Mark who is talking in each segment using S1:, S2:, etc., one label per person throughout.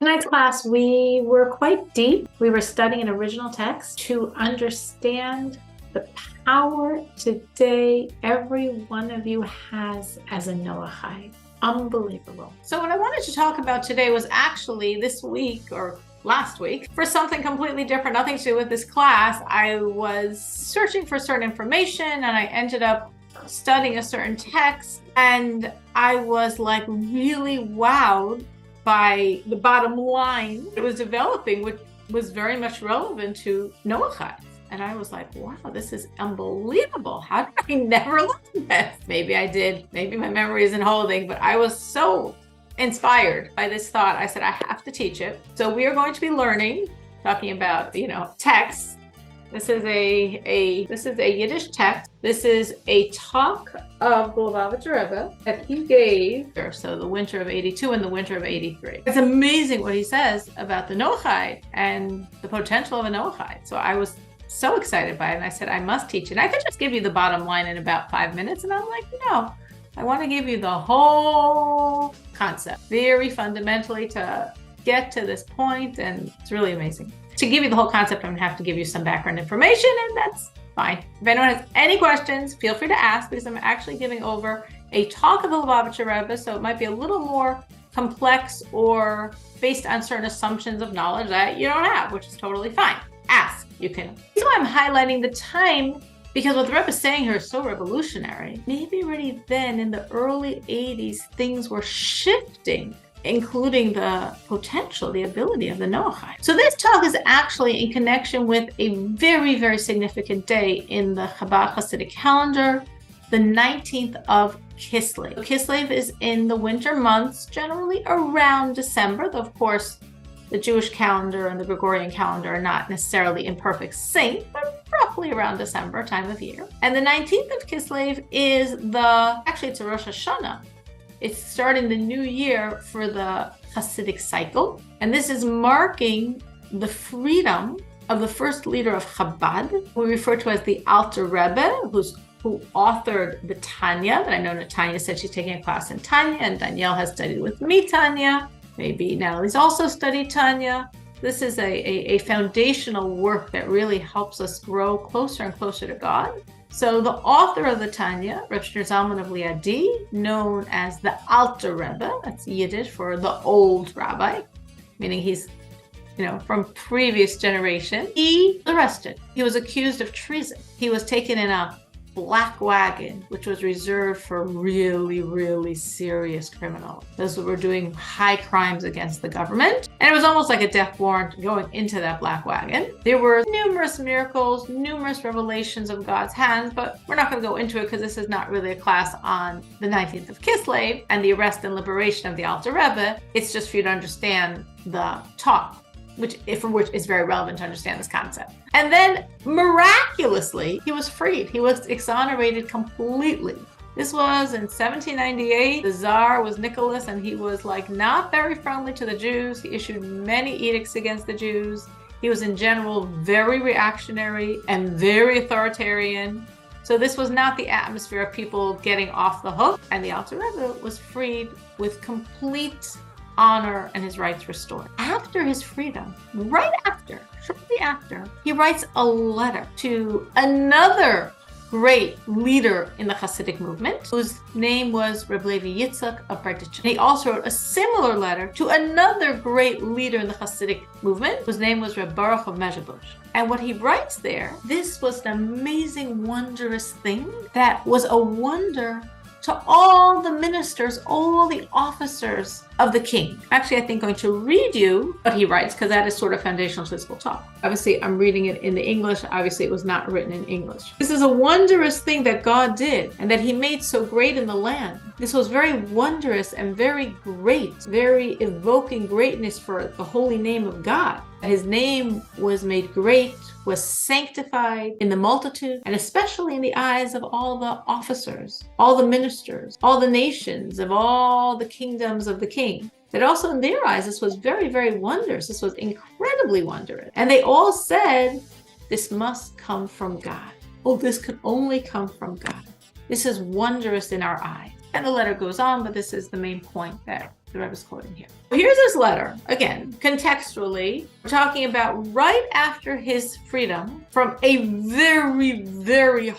S1: Tonight's class, we were quite deep. We were studying an original text to understand the power today every one of you has as a Noahide. Unbelievable.
S2: So what I wanted to talk about today was actually this week or last week for something completely different, nothing to do with this class. I was searching for certain information and I ended up studying a certain text, and I was like really wowed by the bottom line it was developing, which was very much relevant to Noahide. And I was like, wow, this is unbelievable. How did I never look at this? Maybe I did. Maybe my memory isn't holding, but I was so inspired by this thought. I said, I have to teach it. So we are going to be learning, talking about, texts. This is a Yiddish text. This is a talk of the Lubavitcher Rebbe that he gave, so the winter of 82 and the winter of 83. It's amazing what he says about the Noahide and the potential of a Noahide. So I was so excited by it, and I said, I must teach it. I could just give you the bottom line in about 5 minutes, and I'm like, no, I want to give you the whole concept, very fundamentally, to get to this point, and it's really amazing. To give you the whole concept, I'm going to have to give you some background information, and that's fine. If anyone has any questions, feel free to ask, because I'm actually giving over a talk of the Lubavitcher Rebbe, so it might be a little more complex or based on certain assumptions of knowledge that you don't have, which is totally fine. Ask, you can. That's why I'm highlighting the time, because what the Rebbe is saying here is so revolutionary. Maybe already then in the early 80s, things were shifting, including the potential, the ability of the Noahide. So this talk is actually in connection with a very, very significant day in the Chabad Hasidic calendar, the 19th of Kislev. Kislev is in the winter months, generally around December, though of course the Jewish calendar and the Gregorian calendar are not necessarily in perfect sync, but roughly around December time of year. And the 19th of Kislev is it's a Rosh Hashanah. It's starting the new year for the Hasidic cycle. And this is marking the freedom of the first leader of Chabad, who we refer to as the Alter Rebbe, who authored the Tanya, that I know Natanya said she's taking a class in Tanya, and Danielle has studied with me Tanya. Maybe Natalie's also studied Tanya. This is a foundational work that really helps us grow closer and closer to God. So the author of the Tanya, Reb Shneur Zalman of Liadi, known as the Alter Rebbe, that's Yiddish for the old rabbi, meaning he's, from previous generation, he was arrested. He was accused of treason. He was taken in a black wagon, which was reserved for really, really serious criminals. Those were doing high crimes against the government. And it was almost like a death warrant going into that black wagon. There were numerous miracles, numerous revelations of God's hands, but we're not going to go into it because this is not really a class on the 19th of Kislev and the arrest and liberation of the Alter Rebbe. It's just for you to understand the talk, which is very relevant to understand this concept. And then miraculously, he was freed. He was exonerated completely. This was in 1798. The Tsar was Nicholas, and he was not very friendly to the Jews. He issued many edicts against the Jews. He was in general very reactionary and very authoritarian. So this was not the atmosphere of people getting off the hook. And the Alter Rebbe was freed with complete honor and his rights restored. After his freedom, shortly after, he writes a letter to another great leader in the Hasidic movement, whose name was Reb Levi Yitzchak of Berditchev. He also wrote a similar letter to another great leader in the Hasidic movement, whose name was Reb Baruch of Mezhebush. And what he writes there, this was an amazing, wondrous thing that was a wonder to all the ministers, all the officers of the king. Actually, I think I'm going to read you what he writes, because that is sort of foundational to this whole talk. Obviously, I'm reading it in the English. Obviously, it was not written in English. This is a wondrous thing that God did and that he made so great in the land. This was very wondrous and very great, very evoking greatness for the holy name of God. His name was made great, was sanctified in the multitude, and especially in the eyes of all the officers, all the ministers, all the nations, of all the kingdoms of the king. That also in their eyes, this was very, very wondrous. This was incredibly wondrous. And they all said, this must come from God. Oh, this could only come from God. This is wondrous in our eyes. And the letter goes on, but this is the main point that the Rebbe is quoting here. Here's this letter, again, contextually, we're talking about right after his freedom from a very, very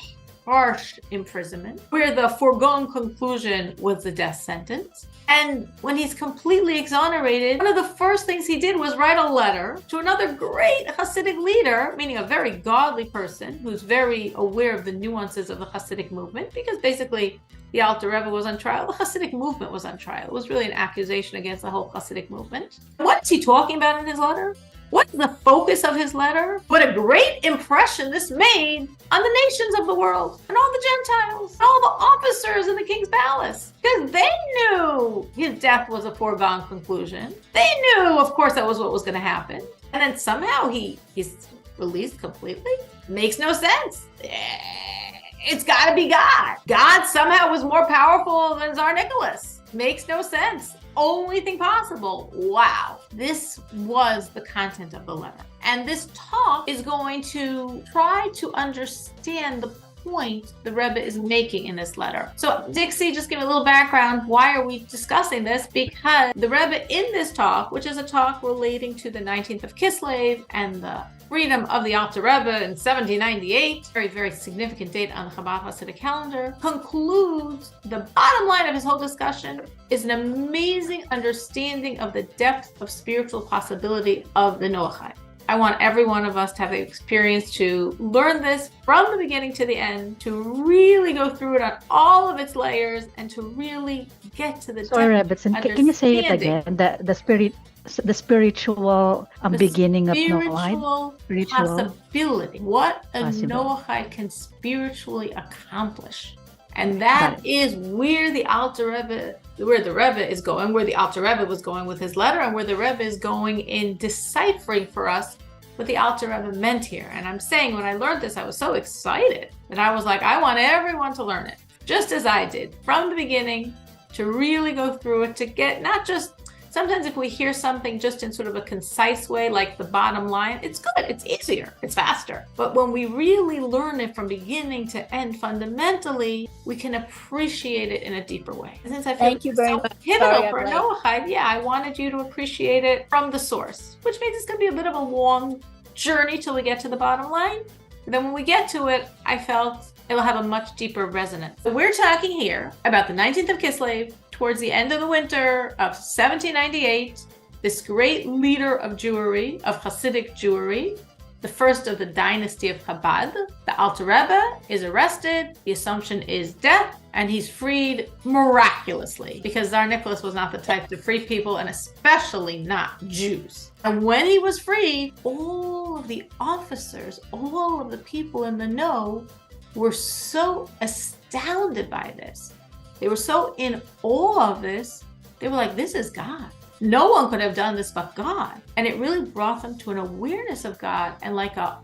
S2: harsh imprisonment, where the foregone conclusion was the death sentence. And when he's completely exonerated, one of the first things he did was write a letter to another great Hasidic leader, meaning a very godly person who's very aware of the nuances of the Hasidic movement, because basically the Alter Rebbe was on trial. The Hasidic movement was on trial. It was really an accusation against the whole Hasidic movement. What is he talking about in his letter? What's the focus of his letter? What a great impression this made on the nations of the world and all the Gentiles, and all the officers in the king's palace, because they knew his death was a foregone conclusion. They knew, of course, that was what was going to happen. And then somehow he's released completely. Makes no sense. It's got to be God. God somehow was more powerful than Tsar Nicholas. Makes no sense. Only thing possible. Wow. This was the content of the letter. And this talk is going to try to understand the point the Rebbe is making in this letter. So Dixie, just give me a little background. Why are we discussing this? Because the Rebbe in this talk, which is a talk relating to the 19th of Kislev and the freedom of the Alter Rebbe in 1798, very, very significant date on the Chabad Hasidic calendar, concludes the bottom line of his whole discussion is an amazing understanding of the depth of spiritual possibility of the Noahide. I want every one of us to have the experience to learn this from the beginning to the end, to really go through it on all of its layers, and to really get to the depth.
S3: Can you say it again? The spiritual beginning of Noahide.
S2: Possibility. What a Noahide can spiritually accomplish. And that is where the Alter Rebbe, where the Rebbe is going, where the Alter Rebbe was going with his letter, and where the Rebbe is going in deciphering for us what the Alter Rebbe meant here. And I'm saying, when I learned this, I was so excited that I was like, I want everyone to learn it, just as I did from the beginning, to really go through it, to get not just, sometimes if we hear something just in sort of a concise way, like the bottom line, it's good, it's easier, it's faster. But when we really learn it from beginning to end fundamentally, we can appreciate it in a deeper way. And since I feel it's so pivotal for Noahide, I wanted you to appreciate it from the source, which means it's going to be a bit of a long journey till we get to the bottom line. But then when we get to it, I felt it'll have a much deeper resonance. So we're talking here about the 19th of Kislev, towards the end of the winter of 1798, this great leader of Jewry, of Hasidic Jewry, the first of the dynasty of Chabad, the Alter Rebbe, is arrested. The assumption is death, and he's freed miraculously, because Tsar Nicholas was not the type to free people, and especially not Jews. And when he was freed, all of the officers, all of the people in the know were so astounded by this. They were so in awe of this. They were like, this is God. No one could have done this but God. And it really brought them to an awareness of God, and like a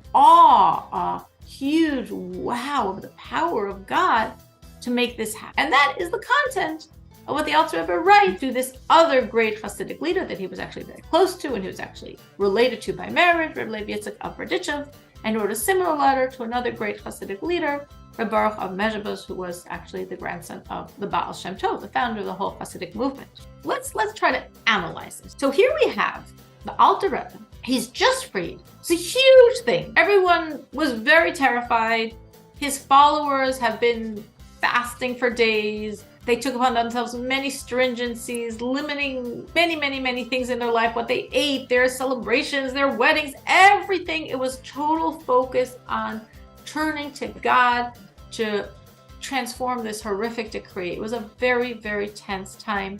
S2: huge wow of the power of God to make this happen. And that is the content of what the Alter Rebbe writes to this other great Hasidic leader that he was actually very close to, and he was actually related to by marriage, Reb Levi Yitzchak of Berdichev, and wrote a similar letter to another great Hasidic leader, Reb Baruch of Mezhebos, who was actually the grandson of the Baal Shem Tov, the founder of the whole Hasidic movement. Let's try to analyze this. So here we have the Alter Rebbe. He's just freed. It's a huge thing. Everyone was very terrified. His followers have been fasting for days. They took upon themselves many stringencies, limiting many things in their life, what they ate, their celebrations, their weddings, everything. It was total focus on turning to God to transform this horrific decree. It was a very, very tense time.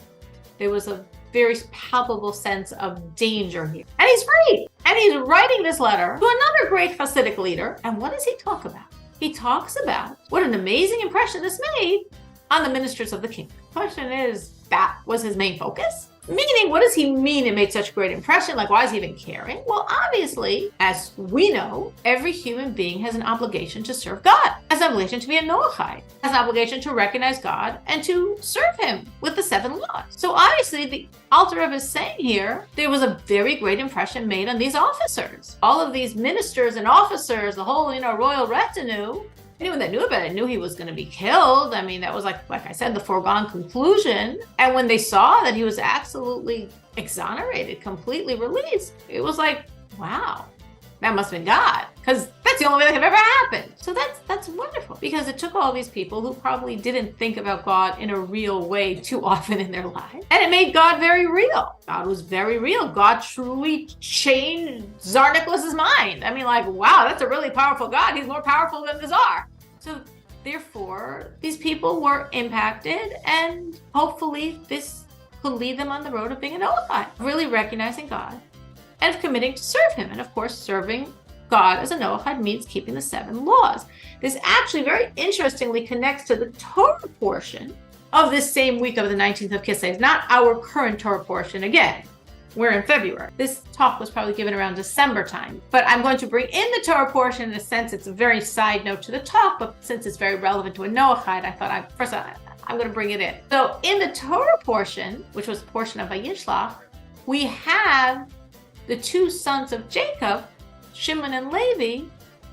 S2: There was a very palpable sense of danger here. And he's free. And he's writing this letter to another great Hasidic leader. And what does he talk about? He talks about what an amazing impression this made on the ministers of the king. The question is, that was his main focus? Meaning, what does he mean it made such a great impression? Like, why is he even caring? Well, obviously, as we know, every human being has an obligation to serve God, has an obligation to be a Noahide, has an obligation to recognize God and to serve him with the 7 laws. So obviously, the Alter Rebbe is saying here, there was a very great impression made on these officers. All of these ministers and officers, the whole, royal retinue, Anyone that knew about it knew he was going to be killed. I mean, that was like I said, the foregone conclusion. And when they saw that he was absolutely exonerated, completely released, it was like, wow, that must have been God, because that's the only way that could have ever happened. So that's wonderful, because it took all these people who probably didn't think about God in a real way too often in their lives, and it made God very real. God was very real. God truly changed Tsar Nicholas's mind. I mean, like, wow, that's a really powerful God. He's more powerful than the Tsar. So therefore, these people were impacted, and hopefully this could lead them on the road of being a Noahide, really recognizing God and of committing to serve him. And of course, serving God as a Noahide means keeping the 7 laws. This actually very interestingly connects to the Torah portion of this same week of the 19th of Kislev, not our current Torah portion. Again, we're in February. This talk was probably given around December time, but I'm going to bring in the Torah portion. In a sense, it's a very side note to the talk, but since it's very relevant to a Noahide, I thought I'm going to bring it in. So in the Torah portion, which was the portion of Vayishlach, we have the 2 sons of Jacob, Shimon and Levi,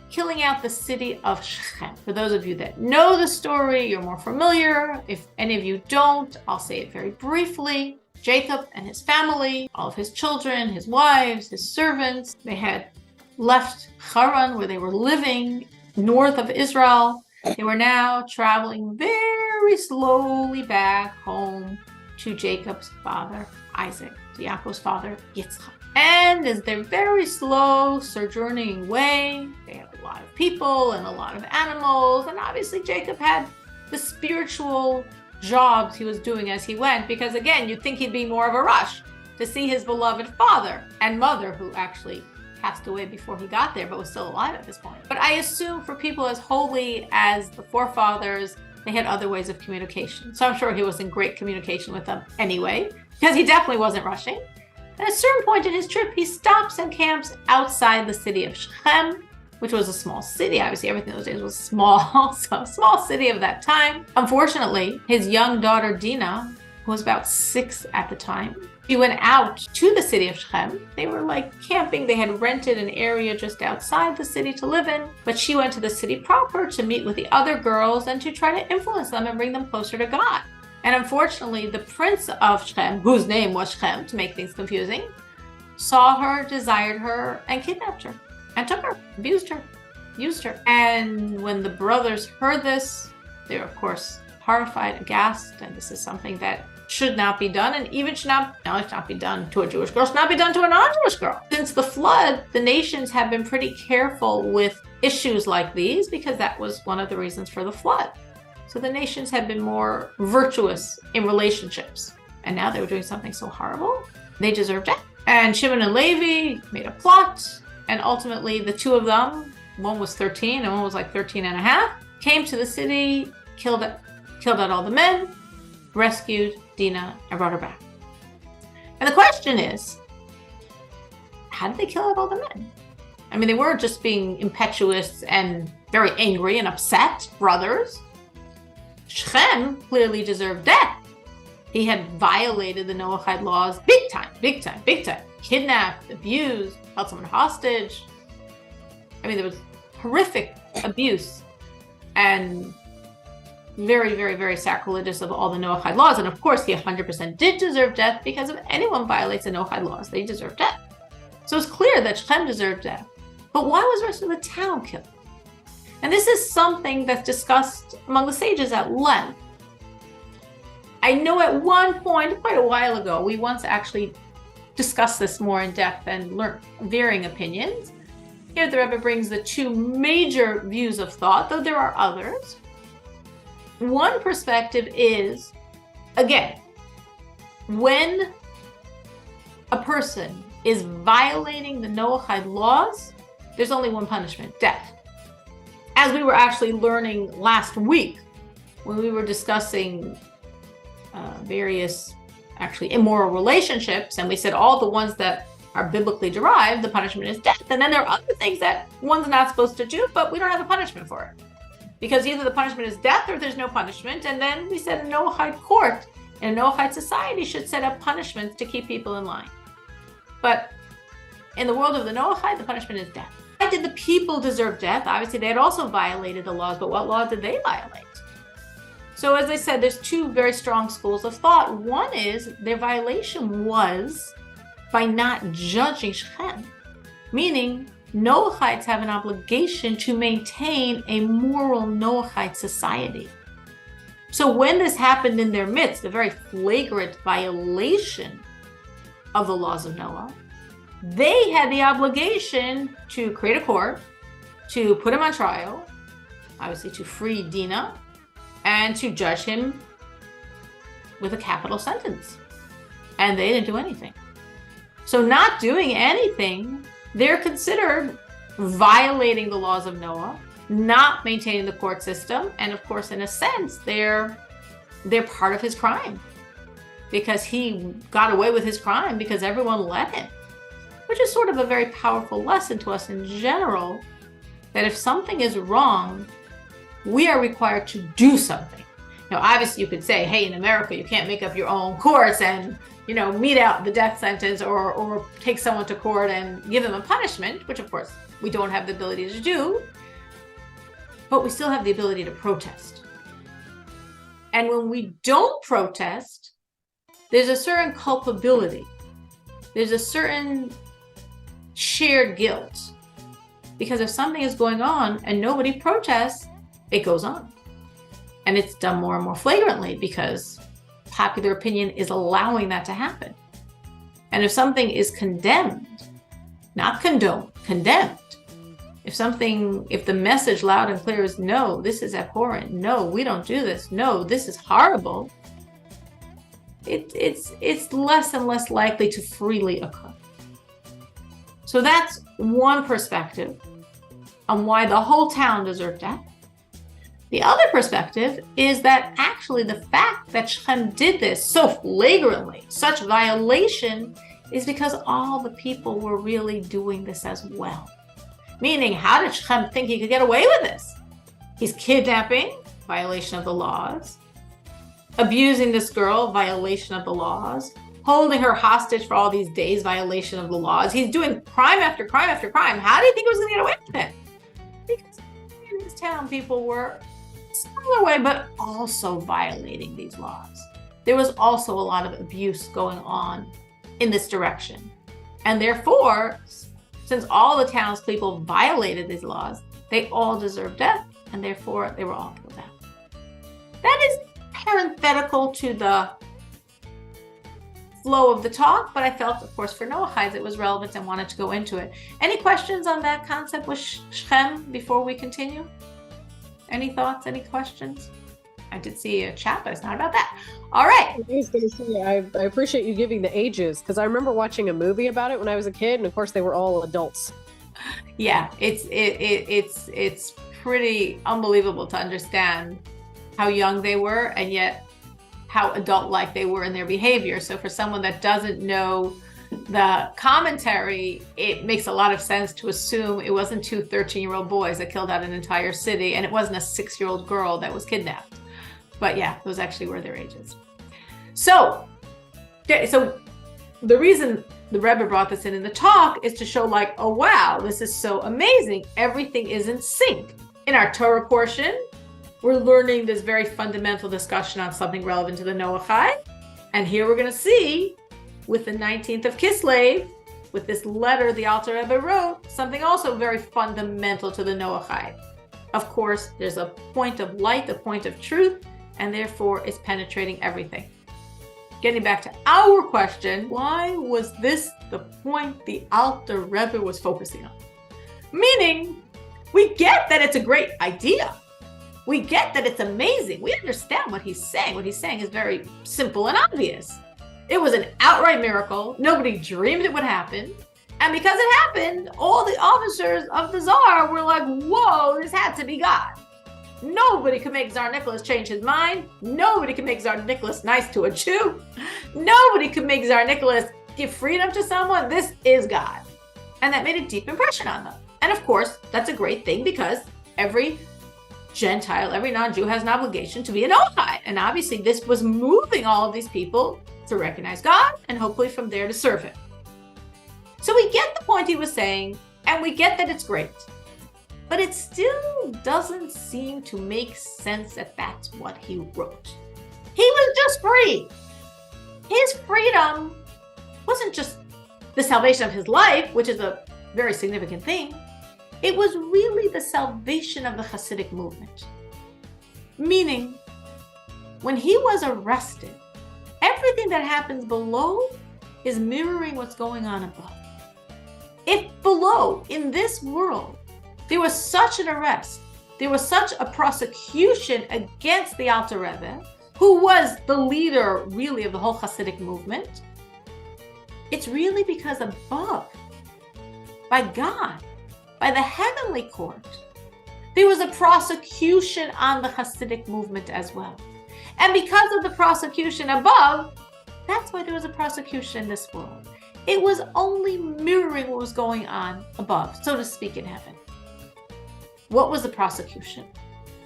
S2: killing out the city of Shechem. For those of you that know the story, you're more familiar. If any of you don't, I'll say it very briefly. Jacob and his family, all of his children, his wives, his servants, they had left Haran, where they were living north of Israel. They were now traveling very slowly back home to Jacob's father, Isaac, to Yaakov's father, Yitzchak. And as they're very slow sojourning way, they have a lot of people and a lot of animals. And obviously Jacob had the spiritual jobs he was doing as he went, because again, you'd think he'd be more of a rush to see his beloved father and mother, who actually passed away before he got there, but was still alive at this point. But I assume for people as holy as the forefathers, they had other ways of communication. So I'm sure he was in great communication with them anyway, because he definitely wasn't rushing. At a certain point in his trip, he stops and camps outside the city of Shechem, which was a small city. Obviously, everything in those days was small, so a small city of that time. Unfortunately, his young daughter, Dinah, who was about 6 at the time, she went out to the city of Shechem. They were like camping. They had rented an area just outside the city to live in, but she went to the city proper to meet with the other girls and to try to influence them and bring them closer to God. And unfortunately, the prince of Shechem, whose name was Shechem, to make things confusing, saw her, desired her, and kidnapped her, and took her, abused her, used her. And when the brothers heard this, they were, of course, horrified, aghast, and this is something that should not be done, and even should not be done to a Jewish girl, should not be done to a non-Jewish girl. Since the flood, the nations have been pretty careful with issues like these, because that was one of the reasons for the flood. So the nations had been more virtuous in relationships. And now they were doing something so horrible, they deserved death. And Shimon and Levi made a plot. And ultimately, the 2 of them, one was 13 and one was like 13 and a half, came to the city, killed out all the men, rescued Dinah, and brought her back. And the question is, how did they kill out all the men? I mean, they weren't just being impetuous and very angry and upset brothers. Shechem clearly deserved death. He had violated the Noahide laws big time. Kidnapped, abused, held someone hostage. I mean, there was horrific abuse and very, very, very sacrilegious of all the Noahide laws. And of course, he 100% did deserve death, because if anyone violates the Noahide laws, they deserve death. So it's clear that Shechem deserved death. But why was the rest of the town killed? And this is something that's discussed among the sages at length. I know at one point, quite a while ago, we once actually discussed this more in depth and learned varying opinions. Here the Rebbe brings the 2 major views of thought, though there are others. One perspective is, again, when a person is violating the Noahide laws, there's only one punishment: death. As we were actually learning last week, when we were discussing various actually immoral relationships, and we said all the ones that are biblically derived, the punishment is death. And then there are other things that one's not supposed to do, but we don't have a punishment for it, because either the punishment is death or there's no punishment. And then we said a Noahide court and a Noahide society should set up punishments to keep people in line. But in the world of the Noahide, the punishment is death. I did the people deserve death? Obviously, they had also violated the laws, but what laws did they violate? So as I said, there's two very strong schools of thought. One is their violation was by not judging Shechem, meaning Noachites have an obligation to maintain a moral Noachite society. So when this happened in their midst, a very flagrant violation of the laws of Noah, they had the obligation to create a court, to put him on trial, obviously to free Dinah, and to judge him with a capital sentence. And they didn't do anything. So not doing anything, they're considered violating the laws of Noah, not maintaining the court system, and of course, in a sense, they're part of his crime, because he got away with his crime because everyone let him, which is sort of a very powerful lesson to us in general, that if something is wrong, we are required to do something. Now, obviously, you could say, hey, in America, you can't make up your own courts and mete out the death sentence or take someone to court and give them a punishment, which of course we don't have the ability to do, but we still have the ability to protest. And when we don't protest, there's a certain culpability. There's a certain shared guilt. Because if something is going on and nobody protests, it goes on. And it's done more and more flagrantly because popular opinion is allowing that to happen. And if something is condemned, not condoned, condemned, if the message loud and clear is, no, this is abhorrent, no, we don't do this, no, this is horrible, it's less and less likely to freely occur. So that's one perspective on why the whole town deserved death. The other perspective is that actually the fact that Shechem did this so flagrantly, such violation, is because all the people were really doing this as well. Meaning, how did Shechem think he could get away with this? He's kidnapping, violation of the laws, abusing this girl, violation of the laws, holding her hostage for all these days, violation of the laws. He's doing crime after crime after crime. How do you think he was going to get away with it? Because in his town, people were similar way, but also violating these laws. There was also a lot of abuse going on in this direction. And therefore, since all the townspeople violated these laws, they all deserved death, and therefore they were all killed out. That is parenthetical to the flow of the talk, but I felt, of course, for Noahide, it was relevant and wanted to go into it. Any questions on that concept with Shechem before we continue? Any thoughts, any questions? I did see a chat, but it's not about that. All right.
S4: I was going to say, I appreciate you giving the ages, because I remember watching a movie about it when I was a kid, and of course they were all adults.
S2: Yeah, it's pretty unbelievable to understand how young they were and yet how adult-like they were in their behavior. So for someone that doesn't know the commentary, it makes a lot of sense to assume it wasn't two 13-year-old boys that killed out an entire city, and it wasn't a 6-year-old girl that was kidnapped. But yeah, those actually were their ages. So the reason the Rebbe brought this in the talk is to show like, oh wow, this is so amazing. Everything is in sync. In our Torah portion, we're learning this very fundamental discussion on something relevant to the Noahide. And here we're going to see, with the 19th of Kislev, with this letter the Alter Rebbe wrote, something also very fundamental to the Noahide. Of course, there's a point of light, a point of truth, and therefore it's penetrating everything. Getting back to our question, why was this the point the Alter Rebbe was focusing on? Meaning, we get that it's a great idea. We get that it's amazing. We understand what he's saying. What he's saying is very simple and obvious. It was an outright miracle. Nobody dreamed it would happen. And because it happened, all the officers of the Tsar were like, whoa, this had to be God. Nobody could make Tsar Nicholas change his mind. Nobody could make Tsar Nicholas nice to a Jew. Nobody could make Tsar Nicholas give freedom to someone. This is God. And that made a deep impression on them. And of course, that's a great thing because every Gentile, every non-Jew has an obligation to be an Noahide. And obviously this was moving all of these people to recognize God and hopefully from there to serve him. So we get the point he was saying. And we get that it's great. But it still doesn't seem to make sense that that's what he wrote. He was just free. His freedom wasn't just the salvation of his life, which is a very significant thing. It was really the salvation of the Hasidic movement. Meaning, when he was arrested, everything that happens below is mirroring what's going on above. If below, in this world, there was such an arrest, there was such a prosecution against the Alter Rebbe, who was the leader, really, of the whole Hasidic movement, it's really because above, by God, by the heavenly court, there was a prosecution on the Hasidic movement as well. And because of the prosecution above, that's why there was a prosecution in this world. It was only mirroring what was going on above, so to speak, in heaven. What was the prosecution?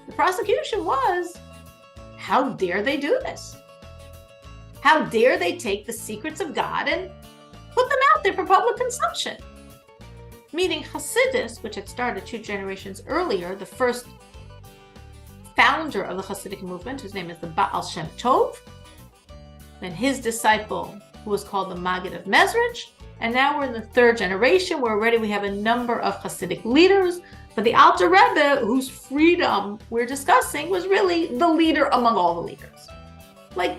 S2: The prosecution was, how dare they do this? How dare they take the secrets of God and put them out there for public consumption? Meaning Hasidus, which had started 2 generations earlier, the first founder of the Hasidic movement, whose name is the Baal Shem Tov, then his disciple, who was called the Maggid of Mezrich, and now we're in the 3rd generation, where already we have a number of Hasidic leaders. But the Alter Rebbe, whose freedom we're discussing, was really the leader among all the leaders. Like,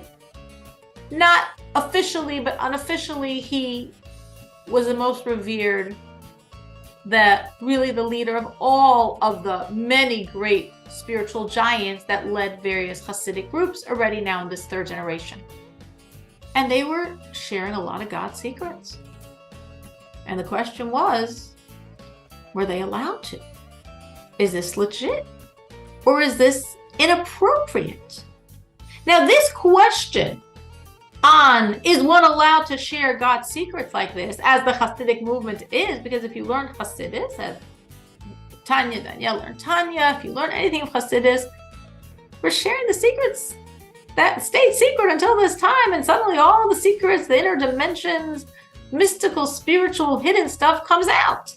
S2: not officially, but unofficially, he was the most revered, really the leader of all of the many great spiritual giants that led various Hasidic groups already now in this 3rd generation. And they were sharing a lot of God's secrets. And the question was, were they allowed to? Is this legit? Or is this inappropriate? Now, this question on, is one allowed to share God's secrets like this, as the Hasidic movement is, because if you learn Hasidus, as Tanya, Danielle learned Tanya, if you learn anything of Hasidus, we're sharing the secrets that stayed secret until this time, and suddenly all the secrets, the inner dimensions, mystical, spiritual, hidden stuff comes out.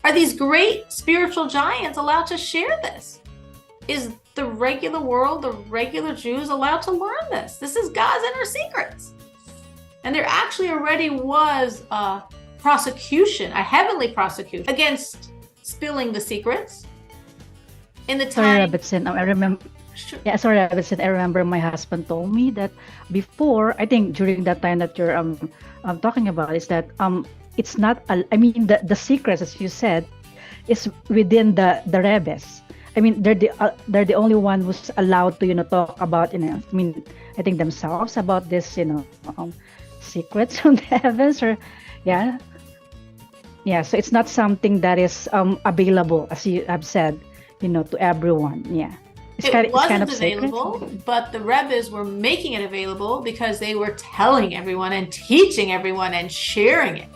S2: Are these great spiritual giants allowed to share this? Is the regular world, the regular Jews, allowed to learn this? This is God's inner secrets. And there actually already was a prosecution, a heavenly prosecution, against spilling the secrets. In the time...
S3: Sorry, Robertson, I remember...
S2: Sure.
S3: Yeah, sorry, Robertson, I remember my husband told me that before, I think during that time that you're talking about, is that it's not, I mean, the secrets, as you said, is within the Rebbes. I mean, they're the only one who's allowed to, talk about, I mean, I think themselves about this, secrets from the heavens, or, yeah. Yeah, so it's not something that is available, as you have said, to everyone, yeah.
S2: It wasn't available, but the Rebbes were making it available because they were telling everyone and teaching everyone and sharing it.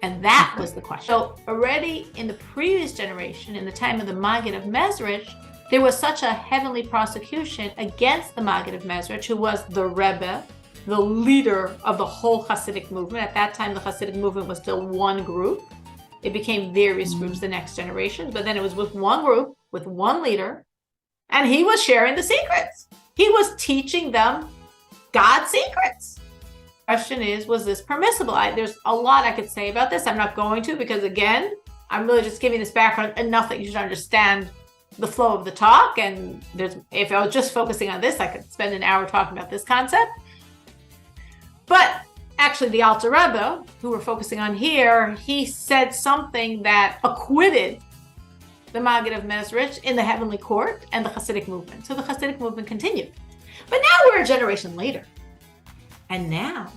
S2: And that was the question. So already in the previous generation, in the time of the Maggid of Mezrich, there was such a heavenly prosecution against the Maggid of Mezrich, who was the Rebbe, the leader of the whole Hasidic movement. At that time, the Hasidic movement was still one group. It became various groups the next generation, but then it was with one group, with one leader, and he was sharing the secrets. He was teaching them God's secrets. The question is, was this permissible? There's a lot I could say about this. I'm not going to, because again, I'm really just giving this background enough that you should understand the flow of the talk. And if I was just focusing on this, I could spend an hour talking about this concept. But actually, the Alter Rebbe, who we're focusing on here, he said something that acquitted the Maggid of Mezrich in the heavenly court and the Hasidic movement. So the Hasidic movement continued. But now we're a generation later. And now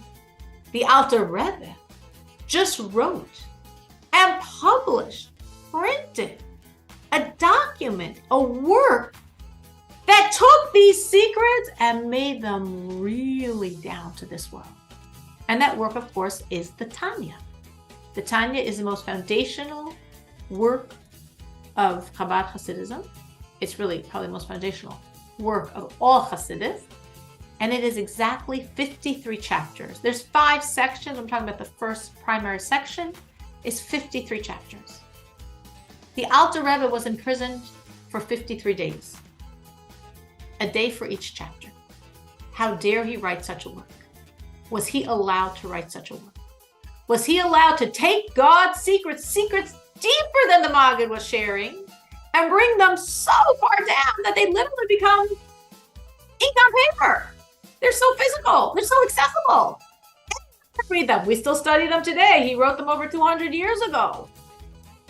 S2: the Alter Rebbe just wrote and published, printed a document, a work that took these secrets and made them really down to this world. And that work, of course, is the Tanya. The Tanya is the most foundational work of Chabad Hasidism. It's really probably the most foundational work of all Hasidus. And it is exactly 53 chapters. There's 5 sections. I'm talking about the first primary section. is 53 chapters. The Alter Rebbe was imprisoned for 53 days, a day for each chapter. How dare he write such a work? Was he allowed to write such a work? Was he allowed to take God's secrets deeper than the Maggid was sharing, and bring them so far down that they literally become ink on paper? They're so physical. They're so accessible. Read them. We still study them today. He wrote them over 200 years ago.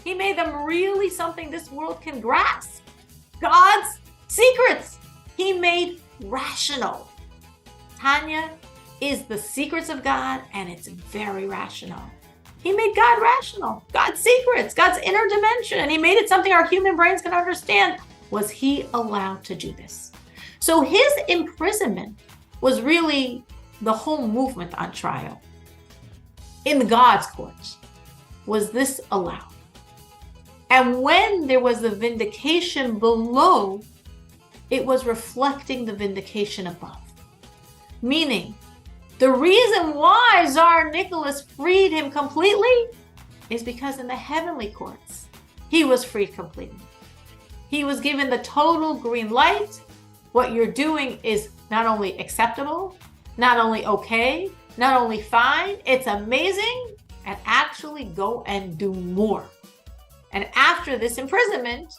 S2: He made them really something this world can grasp. God's secrets. He made rational. Tanya is the secrets of God, and it's very rational. He made God rational, God's secrets, God's inner dimension, and he made it something our human brains can understand. Was he allowed to do this? So his imprisonment was really the whole movement on trial. In God's courts, was this allowed? And when there was the vindication below, it was reflecting the vindication above. Meaning, the reason why Tsar Nicholas freed him completely is because in the heavenly courts, he was freed completely. He was given the total green light. What you're doing is not only acceptable, not only okay, not only fine, it's amazing, and actually go and do more. And after this imprisonment,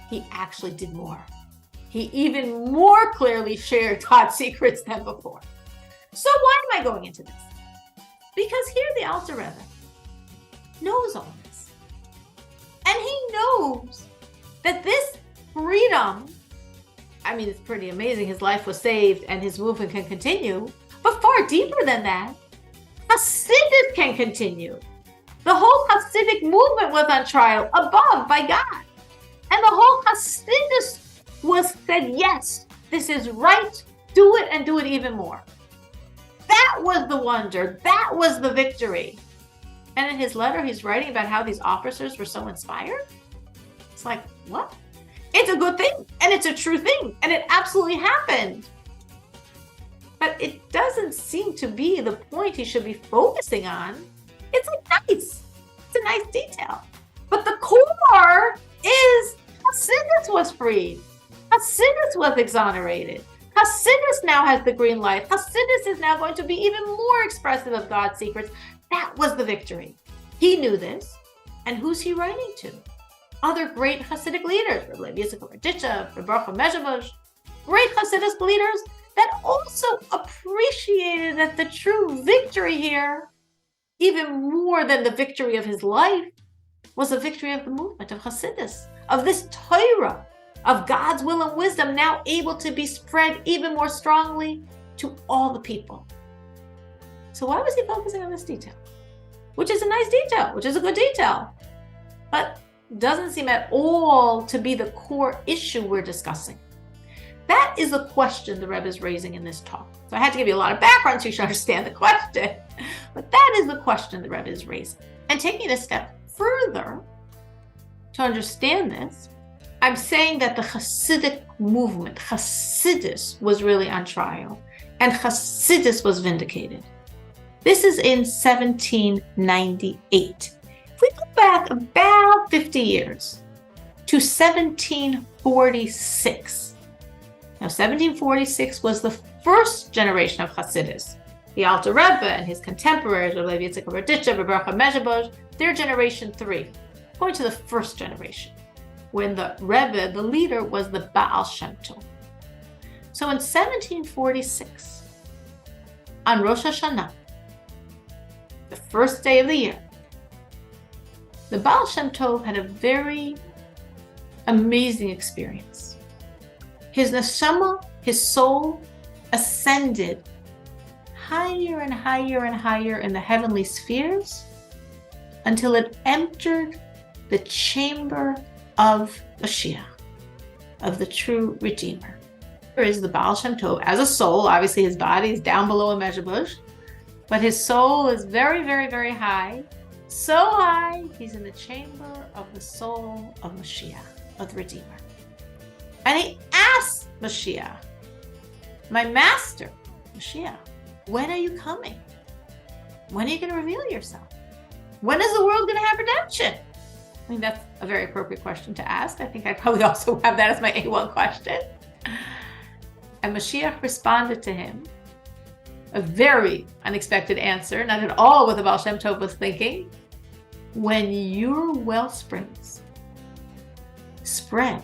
S2: he actually did more. He even more clearly shared God's secrets than before. So why am I going into this? Because here the Alter Rebbe knows all this. And he knows that this freedom, I mean, it's pretty amazing. His life was saved and his movement can continue. But far deeper than that, Hasidus can continue. The whole Hasidic movement was on trial above by God. And the whole Hasidus was said, yes, this is right. Do it and do it even more. That was the wonder. That was the victory. And in his letter, he's writing about how these officers were so inspired. It's like, what? It's a good thing. And it's a true thing. And it absolutely happened. But it doesn't seem to be the point he should be focusing on. It's like nice. It's a nice detail. But the core is Hasidus was freed. Hasidus was exonerated. Hasidus now has the green light. Hasidus is now going to be even more expressive of God's secrets. That was the victory. He knew this. And who's he writing to? Other great Hasidic leaders, Rabbi Yitzchak Raditcha, Rabbi Mezhebush, great Hasidic leaders that also appreciated that the true victory here, even more than the victory of his life, was a victory of the movement of Hasidus, of this Torah, of God's will and wisdom now able to be spread even more strongly to all the people. So why was he focusing on this detail? Which is a nice detail, which is a good detail, but doesn't seem at all to be the core issue we're discussing. That is the question the Rebbe is raising in this talk. So I had to give you a lot of background so you should understand the question. But that is the question the Rebbe is raising. And taking it a step further to understand this, I'm saying that the Hasidic movement, Hasidus, was really on trial, and Hasidus was vindicated. This is in 1798. If we go back about 50 years to 1746, now 1746 was the first generation of Hasidus. The Alter Rebbe and his contemporaries, Rabbi Yitzchak Raditcha, Rabbi Mezhebush, their generation 3, going to the first generation, when the Rebbe, the leader, was the Baal Shem Tov. So in 1746, on Rosh Hashanah, the first day of the year, the Baal Shem Tov had a very amazing experience. His neshama, his soul, ascended higher and higher and higher in the heavenly spheres until it entered the chamber of Mashiach, of the true Redeemer. There is the Baal Shem Tov as a soul. Obviously, his body is down below a Mezhebush, but his soul is very, very, very high. So high, he's in the chamber of the soul of Mashiach, of the Redeemer. And he asks Mashiach, my master, Mashiach, when are you coming? When are you going to reveal yourself? When is the world going to have redemption? I mean, that's a very appropriate question to ask. I think I'd probably also have that as my A1 question. And Mashiach responded to him, a very unexpected answer, not at all what the Baal Shem Tov was thinking. When your well springs spread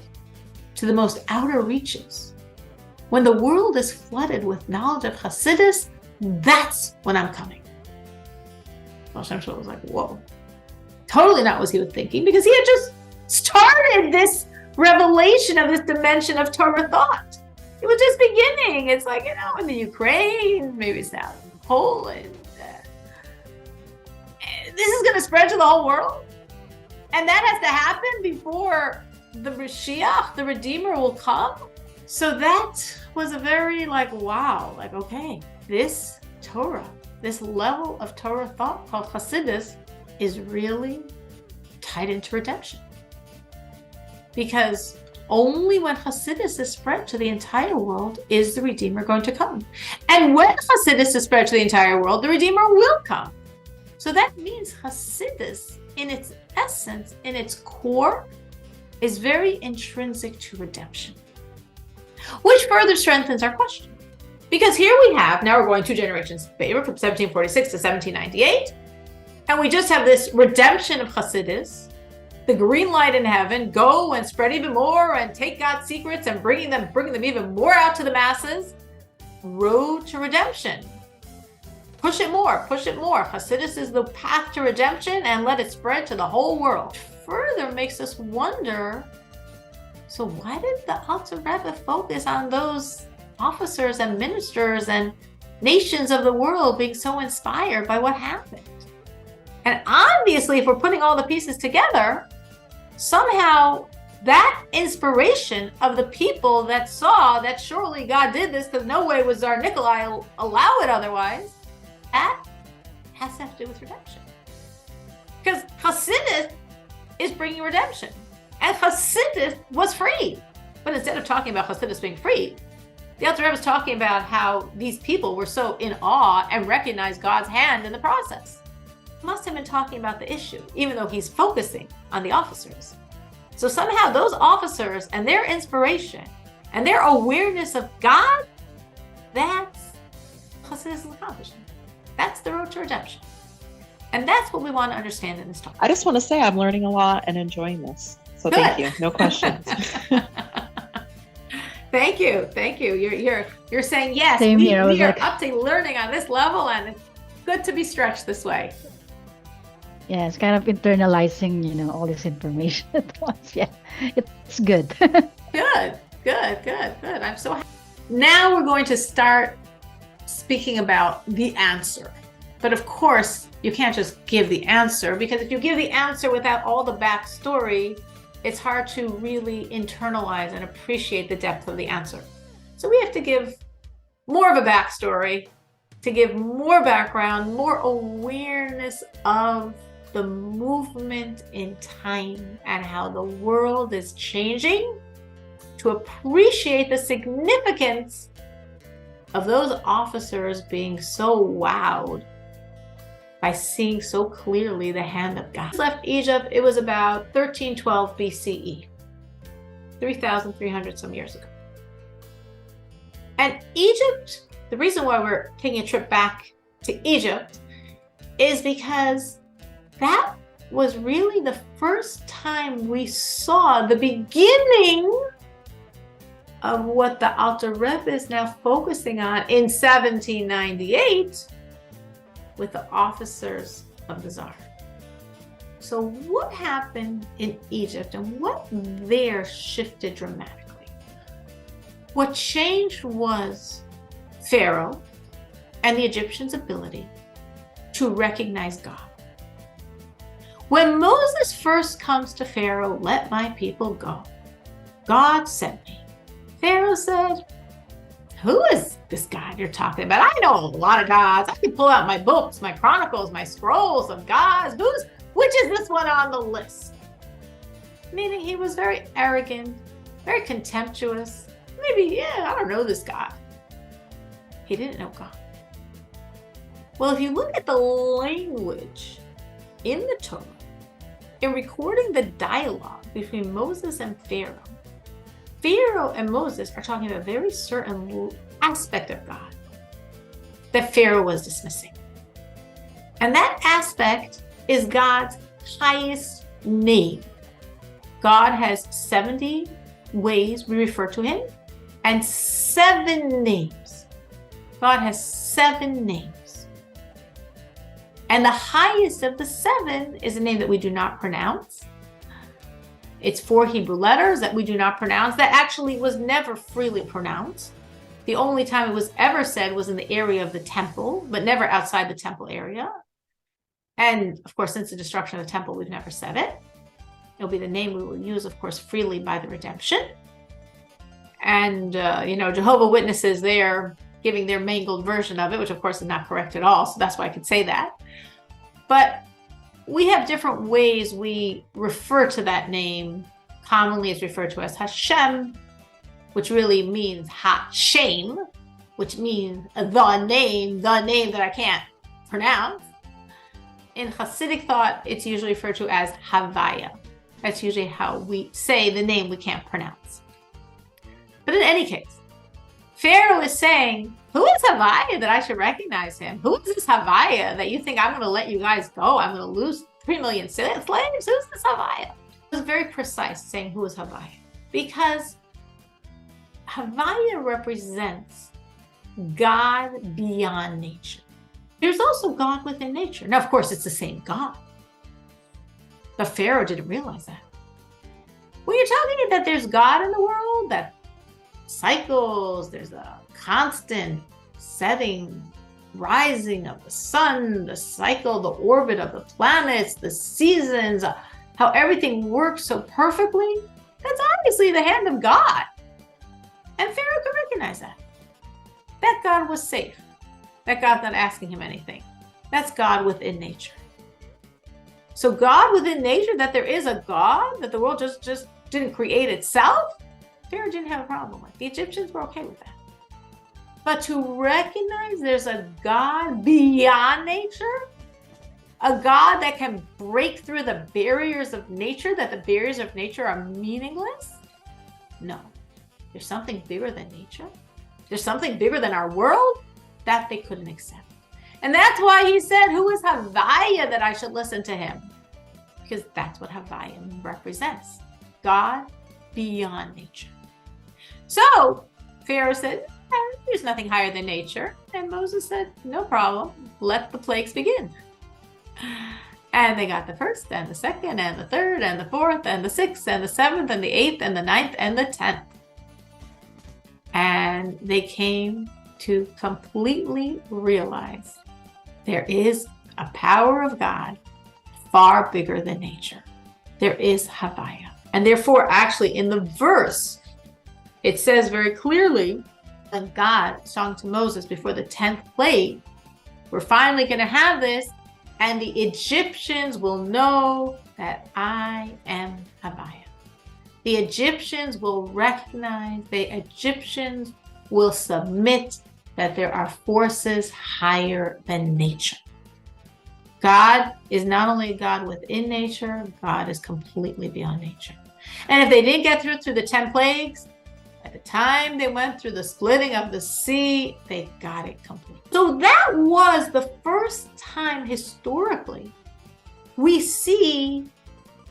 S2: to the most outer reaches, when the world is flooded with knowledge of Chassidus, that's when I'm coming. Baal Shem Tov was like, whoa. Totally not what he was thinking, because he had just started this revelation of this dimension of Torah thought. It was just beginning. It's like, in the Ukraine, maybe it's now in Poland. This is going to spread to the whole world. And that has to happen before the Mashiach, the Redeemer, will come. So that was a very wow, okay, this Torah, this level of Torah thought called Chassidus is really tied into redemption. Because only when Chassidus is spread to the entire world is the Redeemer going to come. And when Chassidus is spread to the entire world, the Redeemer will come. So that means Chassidus, in its essence, in its core, is very intrinsic to redemption. Which further strengthens our question. Because here we have, now we're going 2 generations favor from 1746 to 1798, and we just have this redemption of Chassidus, the green light in heaven, go and spread even more and take God's secrets and bringing them even more out to the masses. Road to redemption. Push it more, push it more. Chassidus is the path to redemption, and let it spread to the whole world. Further makes us wonder, so why did the Alter Rebbe focus on those officers and ministers and nations of the world being so inspired by what happened? And obviously, if we're putting all the pieces together, somehow that inspiration of the people that saw that surely God did this, because no way would Tsar Nikolai allow it otherwise, that has to have to do with redemption. Because Chassidus is bringing redemption. And Chassidus was free. But instead of talking about Chassidus being free, the Alter Rebbe is talking about how these people were so in awe and recognized God's hand in the process. He must have been talking about the issue, even though he's focusing on the officers. So somehow those officers and their inspiration and their awareness of God, that's Chassidus' accomplishment. That's the road to redemption. And that's what we want to understand in this talk.
S5: I just want to say I'm learning a lot and enjoying this. So
S2: Good.
S5: Thank you. No questions.
S2: Thank you. You're saying yes.
S3: Same
S2: we
S3: here.
S2: we are up to learning on this level, and it's good to be stretched this way.
S3: Yeah, it's kind of internalizing, all this information at once. Yeah, it's good.
S2: Good. I'm so happy. Now we're going to start speaking about the answer. But of course, you can't just give the answer, because if you give the answer without all the backstory, it's hard to really internalize and appreciate the depth of the answer. So we have to give more of a backstory, to give more background, more awareness of the movement in time and how the world is changing, to appreciate the significance of those officers being so wowed by seeing so clearly the hand of God. Left Egypt, it was about 1312 BCE, 3,300 some years ago. And Egypt, the reason why we're taking a trip back to Egypt is because that was really the first time we saw the beginning of what the Alter Rebbe is now focusing on in 1798 with the officers of the Tsar. So what happened in Egypt and what there shifted dramatically? What changed was Pharaoh and the Egyptians' ability to recognize God. When Moses first comes to Pharaoh, "Let my people go. God sent me." Pharaoh said, "Who is this God you're talking about? I know a lot of gods. I can pull out my books, my chronicles, my scrolls of gods. Which is this one on the list?" Meaning he was very arrogant, very contemptuous. Maybe, I don't know this God. He didn't know God. Well, if you look at the language in the Torah, in recording the dialogue between Moses and Pharaoh, Pharaoh and Moses are talking about a very certain aspect of God that Pharaoh was dismissing. And that aspect is God's highest name. God has 70 ways we refer to him and 7 names. God has 7 names. And the highest of the 7 is a name that we do not pronounce. It's 4 Hebrew letters that we do not pronounce. That actually was never freely pronounced. The only time it was ever said was in the area of the temple, but never outside the temple area. And of course, since the destruction of the temple, we've never said it. It'll be the name we will use, of course, freely by the redemption. And, Jehovah's Witnesses, they're giving their mangled version of it, which of course is not correct at all. So that's why I could say that. But we have different ways we refer to that name. Commonly it's referred to as Hashem, which really means Hashem, which means the name that I can't pronounce. In Hasidic thought, it's usually referred to as Havaya. That's usually how we say the name we can't pronounce. But in any case, Pharaoh is saying, who is Havaya that I should recognize him? Who is this Havaya that you think I'm going to let you guys go? I'm going to lose 3 million slaves? Who's this Havaya? It was very precise saying who is Havaya, because Havaya represents God beyond nature. There's also God within nature. Now, of course, it's the same God. But Pharaoh didn't realize that. When you're talking that there's God in the world, that cycles, there's a constant setting, rising of the sun, the cycle, the orbit of the planets, the seasons, how everything works so perfectly, that's obviously the hand of God. And Pharaoh could recognize that. That God was safe. That God's not asking him anything. That's God within nature. So God within nature, that there is a God, that the world just didn't create itself, Pharaoh didn't have a problem with. The Egyptians were okay with that. But to recognize there's a God beyond nature, a God that can break through the barriers of nature, that the barriers of nature are meaningless? No. There's something bigger than nature. There's something bigger than our world that they couldn't accept. And that's why he said, who is Havaya that I should listen to him? Because that's what Havaya represents. God beyond nature. So Pharaoh said, there's nothing higher than nature. And Moses said, no problem. Let the plagues begin. And they got the first and the second and the third and the fourth and the sixth and the seventh and the eighth and the ninth and the 10th. And they came to completely realize there is a power of God far bigger than nature. There is Havaya. And therefore, actually, in the verse, it says very clearly, when God was talking to Moses before the 10th plague, we're finally going to have this, and the Egyptians will know that I am Havaya. The Egyptians will recognize, the Egyptians will submit that there are forces higher than nature. God is not only a God within nature, God is completely beyond nature. And if they didn't get through the 10 plagues, by the time they went through the splitting of the sea, they got it completely. So that was the first time historically we see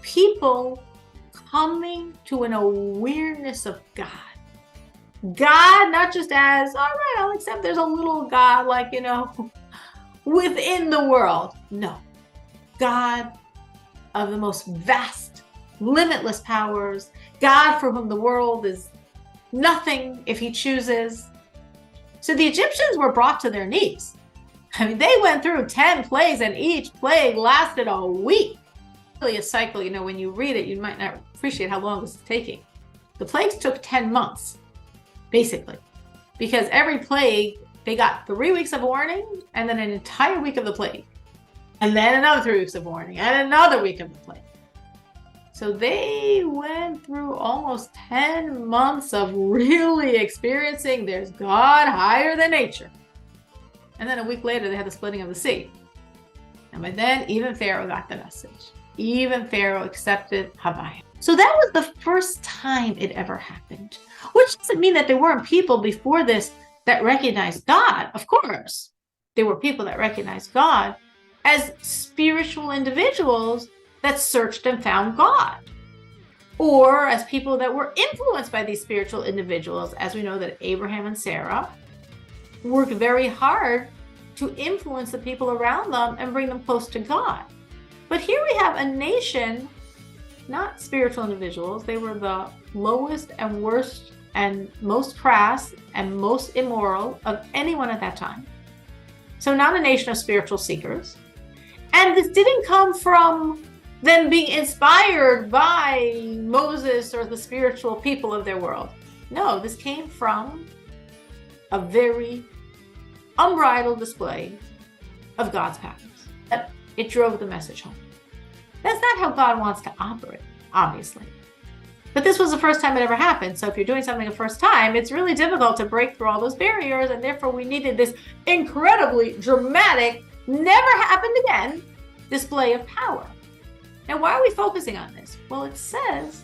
S2: people coming to an awareness of God. God, not just as, all right, I'll accept there's a little God, like, within the world. No. God of the most vast, limitless powers. God for whom the world is nothing if he chooses. So the Egyptians were brought to their knees. I mean, they went through 10 plagues and each plague lasted a week. Really a cycle, when you read it, you might not appreciate how long this is taking. The plagues took 10 months, basically, because every plague, they got 3 weeks of warning and then an entire week of the plague. And then another 3 weeks of warning and another week of the plague. So they went through almost 10 months of really experiencing there's God higher than nature. And then a week later, they had the splitting of the sea. And by then, even Pharaoh got the message. Even Pharaoh accepted Havaya. So that was the first time it ever happened, which doesn't mean that there weren't people before this that recognized God. Of course, there were people that recognized God as spiritual individuals that searched and found God, or as people that were influenced by these spiritual individuals, as we know that Abraham and Sarah worked very hard to influence the people around them and bring them close to God. But here we have a nation, not spiritual individuals. They were the lowest and worst and most crass and most immoral of anyone at that time. So not a nation of spiritual seekers. And this didn't come from them being inspired by Moses or the spiritual people of their world. No, this came from a very unbridled display of God's powers. It drove the message home. That's not how God wants to operate, obviously. But this was the first time it ever happened. So if you're doing something the first time, it's really difficult to break through all those barriers. And therefore, we needed this incredibly dramatic, never happened again display of power. Now, why are we focusing on this? Well, it says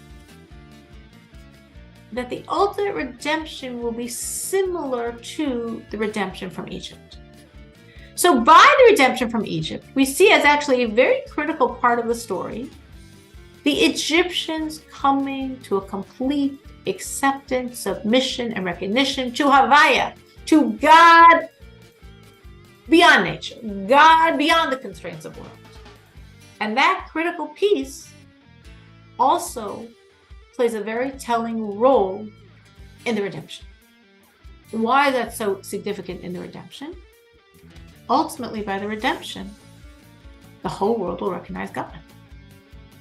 S2: that the ultimate redemption will be similar to the redemption from Egypt. So by the redemption from Egypt, we see as actually a very critical part of the story, the Egyptians coming to a complete acceptance, submission, and recognition to Havaya, to God beyond nature, God beyond the constraints of world. And that critical piece also plays a very telling role in the redemption. Why is that so significant in the redemption? Ultimately, by the redemption, the whole world will recognize God.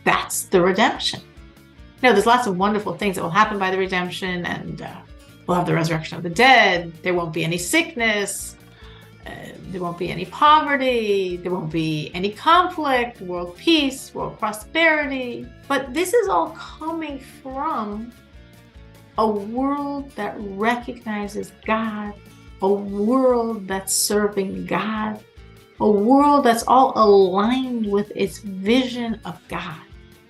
S2: That's the redemption. Now, there's lots of wonderful things that will happen by the redemption, and we'll have the resurrection of the dead. There won't be any sickness. There won't be any poverty. There won't be any conflict, world peace, world prosperity. But this is all coming from a world that recognizes God, a world that's serving God, a world that's all aligned with its vision of God.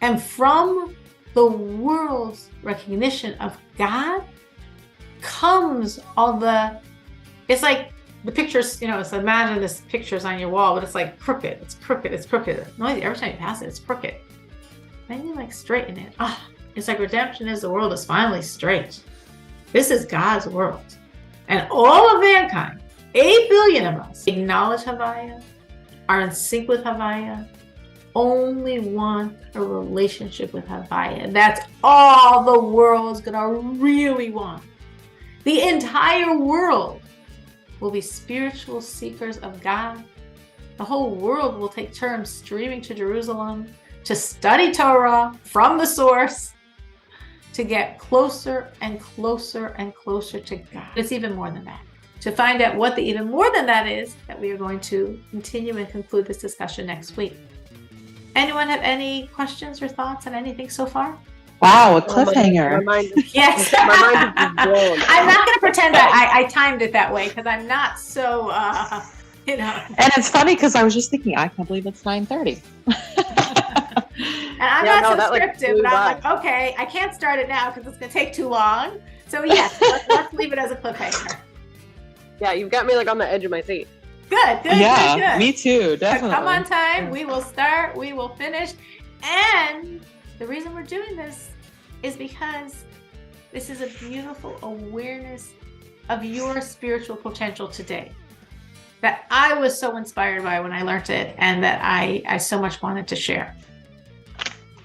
S2: And from the world's recognition of God comes all it's like the pictures, so imagine this picture's on your wall, but it's like crooked, it's crooked, it's crooked. Noisy, every time you pass it, it's crooked. Then you straighten it. It's like redemption is the world is finally straight. This is God's world. And all of mankind, 8 billion of us, acknowledge Havaya, are in sync with Havaya, only want a relationship with Havaya. And that's all the world's gonna really want. The entire world will be spiritual seekers of God. The whole world will take turns streaming to Jerusalem to study Torah from the source, to get closer and closer and closer to God. It's even more than that. To find out what the even more than that is, that we are going to continue and conclude this discussion next week. Anyone have any questions or thoughts on anything so far?
S5: Wow, a cliffhanger.
S2: Yes.
S4: My mind is blown.
S2: I'm not going to pretend I timed it that way because I'm not so,
S5: And it's funny because I was just thinking, I can't believe it's 9:30.
S2: And I'm not so scripted, but I'm like, okay, I can't start it now because it's going to take too long. So yes, let's leave it as a cliffhanger.
S4: Yeah, you've got me on the edge of my seat.
S2: Good.
S5: Yeah, me too, definitely.
S2: Come on time, we will start, we will finish. And the reason we're doing this is because this is a beautiful awareness of your spiritual potential today that I was so inspired by when I learned it, and that I so much wanted to share.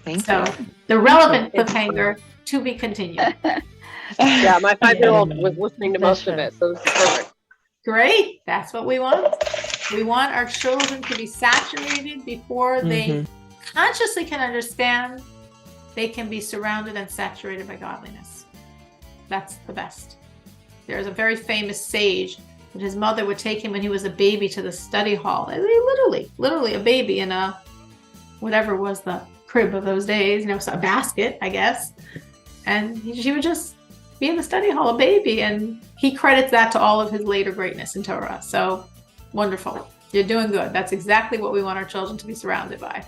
S5: Thank
S2: So
S5: you.
S2: the relevant cliffhanger to be continued.
S4: Yeah, my 5-year-old was listening to most of it, so this is perfect.
S2: Great. That's what we want. We want our children to be saturated before they consciously can understand. They can be surrounded and saturated by godliness. That's the best. There's a very famous sage that his mother would take him when he was a baby to the study hall. Literally a baby in a, whatever was the crib of those days, a basket, I guess. And she would just be in the study hall, a baby. And he credits that to all of his later greatness in Torah. So wonderful. You're doing good. That's exactly what we want our children to be surrounded by.